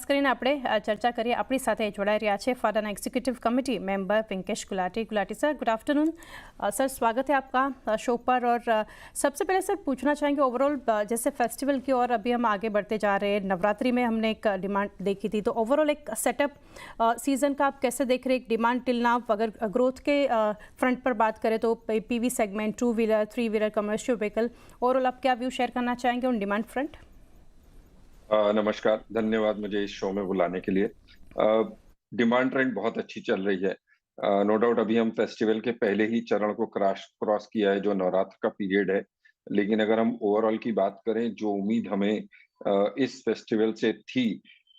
ખાસ કરીને આપણે ચર્ચા કરીએ, આપણી સાથે જોડાઈ રહ્યા છે फाडाना executive committee member Pinkesh Gulati sir, good afternoon sir, स्वागत है आपका शो पर। और सबसे पहले सर पूछना चाहेंगे ओवरऑल, जैसे फेस्टिवल की और अभी हम आगे बढ़ते जा रहे हैं, नवरात्रि में हमने एक डिमांड देखी थी, तो ओवरऑल एक सेटअप सीज़न का आप कैसे देख रहे हैं? डिमांड टिल नाउ अगर ग्रोथ के फ्रंट पर बात करें तो PV segment, 2 wheeler, 3 wheeler, commercial vehicle, overall आप क्या व्यू शेयर करना चाहेंगे ऑन डिमांड फ्रंट? नमस्कार, धन्यवाद मुझे इस शो में बुलाने के लिए। डिमांड ट्रेंड बहुत अच्छी चल रही है। नो डाउट अभी हम फेस्टिवल के पहले ही चरण को क्रॉस किया है, जो नवरात्र का पीरियड है। लेकिन अगर हम ओवरऑल की बात करें, जो उम्मीद हमें इस फेस्टिवल से थी,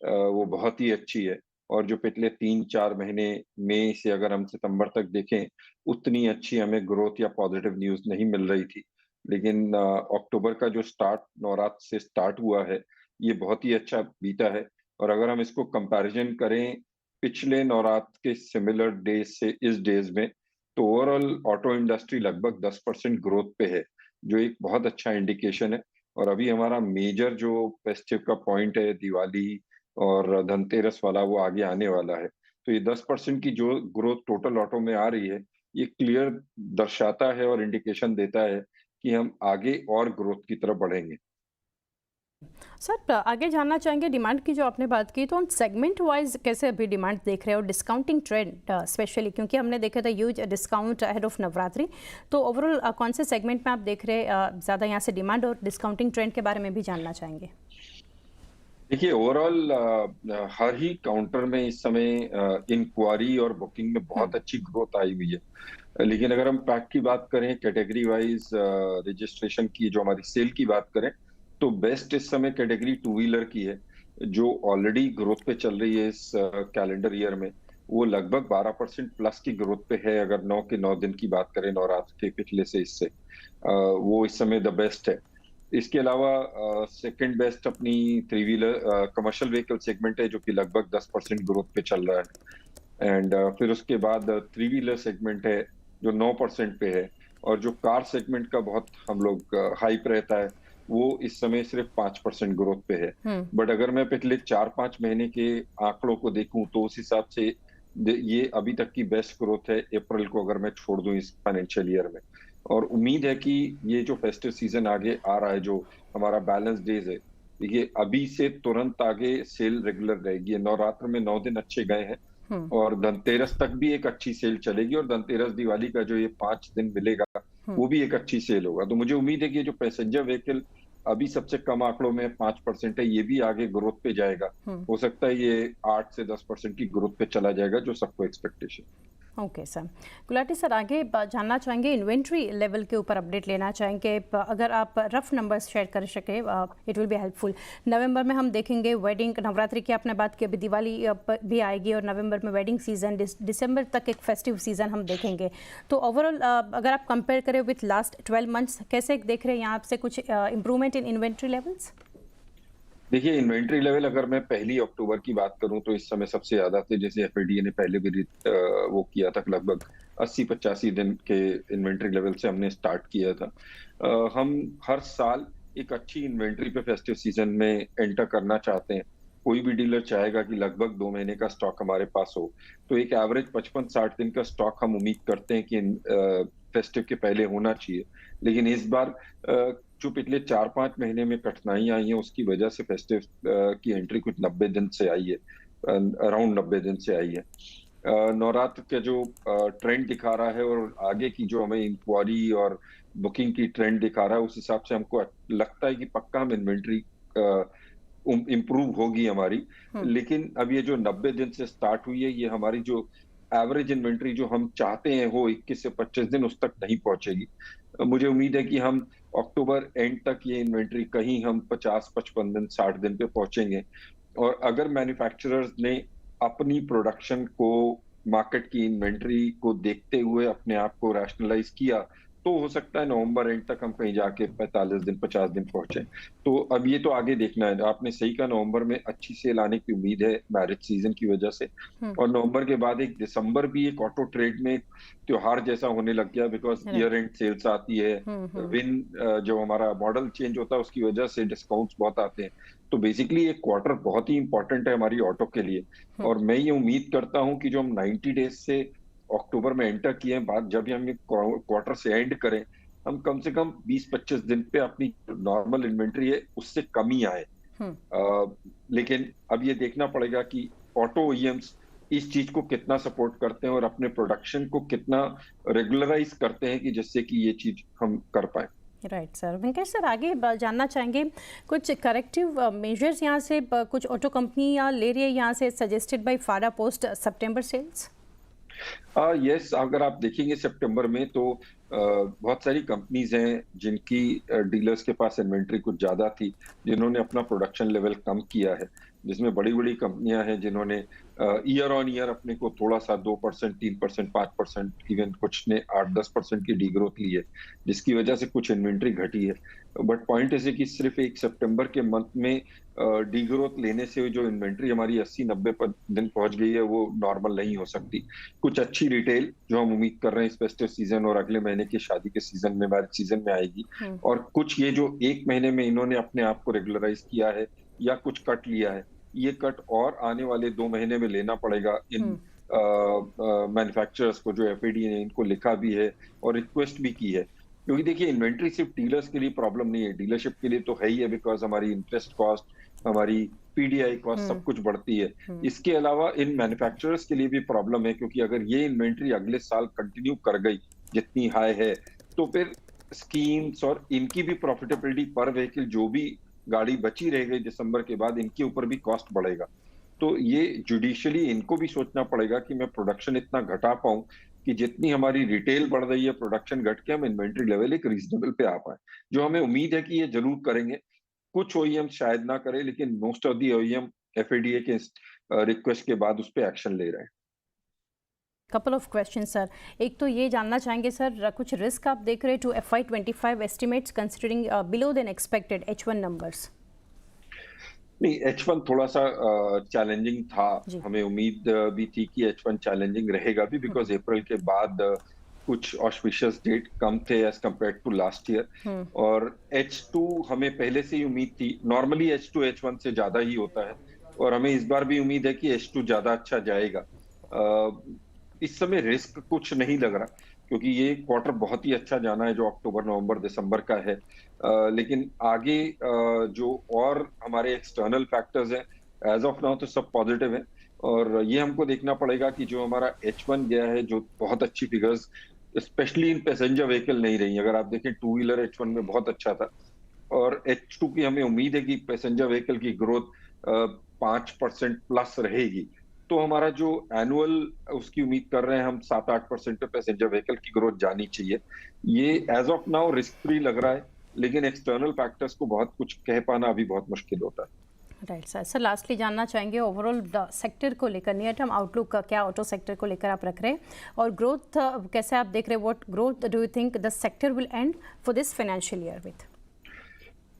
वो बहुत ही अच्छी है। और जो पिछले 3-4 महीने, मई से अगर हम सितंबर तक देखें, उतनी अच्छी हमें ग्रोथ या पॉजिटिव न्यूज़ नहीं मिल रही थी। लेकिन अक्टूबर का जो नवरात्र से स्टार्ट हुआ है, ये बहुत ही अच्छा बीता है। और अगर हम इसको कंपैरिजन करें पिछले नवरात्र के सिमिलर डेज से इस डेज में, तो ओवरऑल ऑटो इंडस्ट्री लगभग 10% ग्रोथ पे है, जो एक बहुत अच्छा इंडिकेशन है। और अभी हमारा मेजर जो फेस्टिव का पॉइंट है, दिवाली और धनतेरस वाला, वो आगे आने वाला है। तो ये 10% की जो ग्रोथ टोटल ऑटो में आ रही है, ये क्लियर दर्शाता है और इंडिकेशन देता है कि हम आगे और ग्रोथ की तरफ बढ़ेंगे। सर आगे जानना चाहेंगे, डिमांड की जो आपने बात की, तो सेगमेंट वाइज कैसे अभी डिमांड देख रहे हो? डिस्काउंटिंग ट्रेंड स्पेशली, क्योंकि हमने देखा था huge discount ahead of Navratri, तो ओवरऑल कौन से सेगमेंट में आप देख रहे हैं ज़्यादा यहाँ से डिमांड, और डिस्काउंटिंग ट्रेंड के बारे में भी जानना चाहेंगे। देखिए, ओवरऑल हर ही काउंटर में इस समय इंक्वायरी और बुकिंग में बहुत अच्छी ग्रोथ आई हुई है। लेकिन अगर हम पैक की बात करें, कैटेगरी वाइज रजिस्ट्रेशन की, जो हमारी सेल की बात करें, तो बेस्ट इस समय कैटेगरी 2 व्हीलर की है, जो ऑलरेडी ग्रोथ पे चल रही है इस कैलेंडर ईयर में। वो लगभग 12% प्लस की ग्रोथ पे है, अगर 9 के 9 दिन की बात करें नवरात्र के पिछले से इससे। वो इस समय द बेस्ट है। इसके अलावा सेकंड बेस्ट अपनी 3 व्हीलर कमर्शियल व्हीकल सेगमेंट है, जो कि लगभग 10% ग्रोथ पे चल रहा है। एंड फिर उसके बाद 3 व्हीलर सेगमेंट है, जो 9% पे है। और जो कार सेगमेंट का बहुत हम लोग हाइप रहता है, वो इस समय सिर्फ 5% ग्रोथ पे है। बट अगर मैं पिछले 4-5 महीने के आंकड़ों को देखूं, तो उस हिसाब से ये अभी तक की बेस्ट ग्रोथ है, अप्रैल को अगर मैं छोड़ दूं इस फाइनेंशियल ईयर में। और उम्मीद है कि ये जो फेस्टिव सीजन आगे आ रहा है, जो हमारा बैलेंस डेज है, देखिए अभी से तुरंत आगे सेल रेगुलर रहेगी। नवरात्र में 9 दिन अच्छे गए हैं, और धनतेरस तक भी एक अच्छी सेल चलेगी। और धनतेरस दिवाली का जो ये 5 दिन मिलेगा, वो भी एक अच्छी सेल होगा। तो मुझे उम्मीद है कि ये जो पैसेंजर व्हीकल अभी सबसे कम आंकड़ों में 5% है, ये भी आगे ग्रोथ पे जाएगा। हो सकता है ये 8 से 10% की ग्रोथ पे चला जाएगा, जो सबको expectation. Okay sir. Gulati sir, आगे जानना चाहेंगे, इन्वेंट्री लेवल के ऊपर अपडेट लेना चाहेंगे। अगर आप रफ नंबर्स शेयर कर सके, इट विल बी हेल्पफुल। नवंबर में हम देखेंगे वेडिंग, नवरात्रि की आपने बात की, अभी दिवाली भी आएगी, और नवंबर में वेडिंग सीजन, दिसंबर तक एक फेस्टिव सीजन हम देखेंगे। तो ओवरऑल अगर आप कंपेयर करें विथ लास्ट 12 मंथ्स, कैसे देख रहे हैं यहाँ से कुछ इम्प्रूवमेंट इन इन्वेंट्री लेवल्स? देखिए, इन्वेंट्री लेवल अगर मैं 1 अक्टूबर की बात करूं, तो इस समय सबसे ज्यादा थे, जैसे एफएडीए ने पहले भी वो किया था, लगभग 80-85 दिन के इन्वेंट्री लेवल से हमने स्टार्ट किया था। हम हर साल एक अच्छी इन्वेंट्री पे फेस्टिव सीजन में एंटर करना चाहते हैं। कोई भी डीलर चाहेगा कि लगभग 2 महीने का स्टॉक हमारे पास हो। तो एक एवरेज 55-60 दिन का स्टॉक हम उम्मीद करते हैं कि फेस्टिव के पहले होना चाहिए। लेकिन इस बार जो पिछले 4-5 महीने में कठिनाइयां आई हैं, उसकी वजह से फेस्टिव की एंट्री कुछ 90 दिन से आई है, अराउंड 90 दिन से आई है। नवरात्र का जो ट्रेंड दिखा रहा है, और आगे की जो हमें इंक्वायरी और बुकिंग की ट्रेंड दिखा रहा है, उस हिसाब से हमको लगता है कि पक्का हम इन्वेंट्री इम्प्रूव होगी हमारी। लेकिन अब ये जो 90 दिन से स्टार्ट हुई है, ये हमारी जो एवरेज इन्वेंट्री जो हम चाहते हैं हो 21 से 25 दिन, उस तक नहीं पहुंचेगी। मुझे उम्मीद है कि हम अक्टूबर एंड तक ये इन्वेंट्री कहीं हम 50-55 दिन, 60 दिन पे पहुंचेंगे। और अगर मैन्युफैक्चरर्स ने अपनी प्रोडक्शन को मार्केट की इन्वेंट्री को देखते हुए अपने आप को रैशनलाइज किया, तो हो सकता है नवंबर एंड तक हम कहीं जाके 45 दिन, 50 दिन पहुंचे। तो अब ये तो आगे देखना है। आपने सही कहा, नवंबर में अच्छी सेल आने की उम्मीद है मैरिज सीजन की वजह से। और नवंबर के बाद एक दिसंबर भी एक ऑटो ट्रेड में त्योहार जैसा होने लग गया, बिकॉज ईयर एंड सेल्स आती है। विन जो हमारा मॉडल चेंज होता है, उसकी वजह से डिस्काउंट्स बहुत आते हैं। तो बेसिकली ये क्वार्टर बहुत ही इंपॉर्टेंट है हमारी ऑटो के लिए। और मैं ये उम्मीद करता हूं कि जो हम 90 डेज से अक्टूबर में एंटर किए हैं, बाद जब भी हम ये क्वार्टर से एंड करें, हम कम से कम 20-25 दिन पे अपनी नॉर्मल इन्वेंट्री है उससे कम ही आए। लेकिन अब ये देखना पड़ेगा कि ऑटो ओईएम्स इस चीज को कितना सपोर्ट करते हैं और अपने प्रोडक्शन को कितना रेगुलराइज करते हैं कि जिससे कि ये चीज हम कर पाए। Right sir. वेंकटेश सर, आगे जानना चाहेंगे कुछ करेक्टिव मेजर्स यहाँ से कुछ ऑटो कंपनी ले रही है यहाँ से suggested by FADA post September sales? Yes, अगर आप देखेंगे सितंबर में तो बहुत सारी कंपनीज हैं जिनकी डीलर्स के पास इन्वेंट्री कुछ ज्यादा थी, जिन्होंने अपना प्रोडक्शन लेवल कम किया है, जिसमें बड़ी बड़ी कंपनियां हैं जिन्होंने ईयर ऑन ईयर अपने को थोड़ा सा 2%, 3%, 5%, इवन कुछ ने 8-10% की डी ग्रोथ ली है, जिसकी वजह से कुछ इन्वेंट्री घटी है। बट पॉइंट ऐसे कि सिर्फ एक सितंबर के मंथ में डी ग्रोथ लेने से जो इन्वेंट्री हमारी 80-90 दिन पहुंच गई है वो नॉर्मल नहीं हो सकती। कुछ अच्छी रिटेल जो हम उम्मीद कर रहे हैं इस फेस्टिव सीजन और अगले महीने की शादी के सीजन में, मैरिज सीजन में आएगी। और कुछ ये जो एक महीने में इन्होंने अपने आप को रेगुलराइज किया है या कुछ कट लिया है, ये कट और आने वाले 2 महीने में लेना पड़ेगा इन मैन्युफैक्चरर्स को, जो एफएडी ने इनको लिखा भी है और रिक्वेस्ट भी की है। क्योंकि देखिए, इन्वेंट्री सिर्फ डीलर्स के लिए प्रॉब्लम नहीं है, डीलरशिप के लिए तो है ही है, बिकॉज हमारी इंटरेस्ट कॉस्ट, हमारी पीडीआई कॉस्ट सब कुछ बढ़ती है। इसके अलावा इन मैन्युफैक्चरर्स के लिए भी प्रॉब्लम है, क्योंकि अगर ये इन्वेंट्री अगले साल कंटिन्यू कर गई जितनी हाई है, तो फिर स्कीम्स और इनकी भी प्रॉफिटेबिलिटी पर व्हीकल, जो भी गाड़ी बची रह गई दिसंबर के बाद, इनके ऊपर भी कॉस्ट बढ़ेगा। तो ये जुडिशियली इनको भी सोचना पड़ेगा कि मैं प्रोडक्शन इतना घटा पाऊं कि जितनी हमारी रिटेल बढ़ रही है, प्रोडक्शन घट के हम इन्वेंट्री लेवल एक रीजनेबल पे आ पाए, जो हमें उम्मीद है कि ये जरूर करेंगे। कुछ ओईएम शायद ना करे, लेकिन most of the OEM FADA के रिक्वेस्ट के बाद उस पर एक्शन ले रहे हैं। Couple of question sir. एक तो ये जानना चाहेंगे सर, कुछ रिस्क आप देख रहे हैं to FY25 estimates considering below than expected H1 numbers? नहीं, H1 थोड़ा सा चैलेंजिंग था। हमें उम्मीद भी थी कि H1 चैलेंजिंग रहेगा भी, बिकॉज अप्रैल के बाद कुछ ऑस्पिशियस डेट कम थे as compared to last year. और H2 हमें पहले से ही उम्मीद थी, नॉर्मली H2 H1 से ज्यादा ही होता है, और हमें इस बार भी उम्मीद है कि H2 ज्यादा अच्छा जाएगा। इस समय रिस्क कुछ नहीं लग रहा, क्योंकि ये क्वार्टर बहुत ही अच्छा जाना है जो अक्टूबर, नवंबर, दिसंबर का है। लेकिन आगे जो और हमारे एक्सटर्नल फैक्टर्स हैं, एज ऑफ नाउ तो सब पॉजिटिव है। और ये हमको देखना पड़ेगा कि जो हमारा H1 गया है, जो बहुत अच्छी figures specially in passenger vehicle नहीं रही। अगर आप देखें, टू व्हीलर H1 में बहुत अच्छा था, और H2 की हमें उम्मीद है कि पैसेंजर व्हीकल की ग्रोथ 5% प्लस रहेगी। तो हमारा जो एनुअल उसकी उम्मीद कर रहे हैं हम 7-8% पे पैसेंजर व्हीकल की ग्रोथ जानी चाहिए। ये as of now risk free लग रहा है, लेकिन एक्सटर्नल फैक्टर्स को बहुत कुछ कह पाना अभी बहुत मुश्किल होता है। Right sir. सर, लास्टली जानना चाहेंगे ओवरऑल सेक्टर को लेकर, नियर टर्म आउटलुक का क्या ऑटो सेक्टर को लेकर आप रख रहे हैं, और ग्रोथ कैसे आप देख रहे हैं? What growth do you think the sector will end for this financial year with?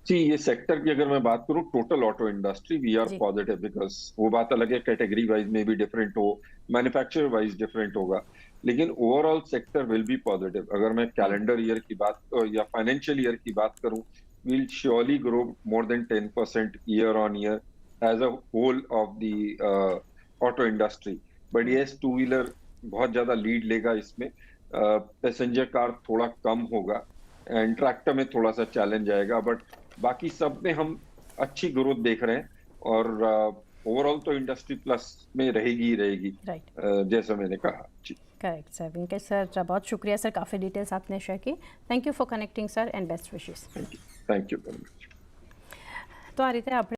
जी, ये सेक्टर की अगर मैं बात करूं, total auto industry, we are positive, because वो बात अलग है, कैटेगरी वाइज में भी डिफरेंट हो, मैन्युफैक्चरर वाइज डिफरेंट होगा, लेकिन overall sector will be positive. अगर मैं कैलेंडर ईयर की बात या फाइनेंशियल ईयर की बात करूं, we'll surely grow more than 10% year on year as a whole of the auto industry. But yes, two wheeler बहुत ज्यादा लीड लेगा इसमें, पैसेंजर कार थोड़ा कम होगा, एंड ट्रैक्टर में थोड़ा सा चैलेंज आएगा, बट बाकी सब में हम अच्छी ग्रोथ देख रहे हैं। और ओवरऑल तो इंडस्ट्री प्लस में रहेगी ही रहेगी, जैसा मैंने कहा। जी, करेक्ट सर। वेंकटेश सर, बहुत शुक्रिया सर, काफ़ी डिटेल्स आपने शेयर की। Thank you for connecting sir, and best wishes. Thank you very much. तो आ रही थे आप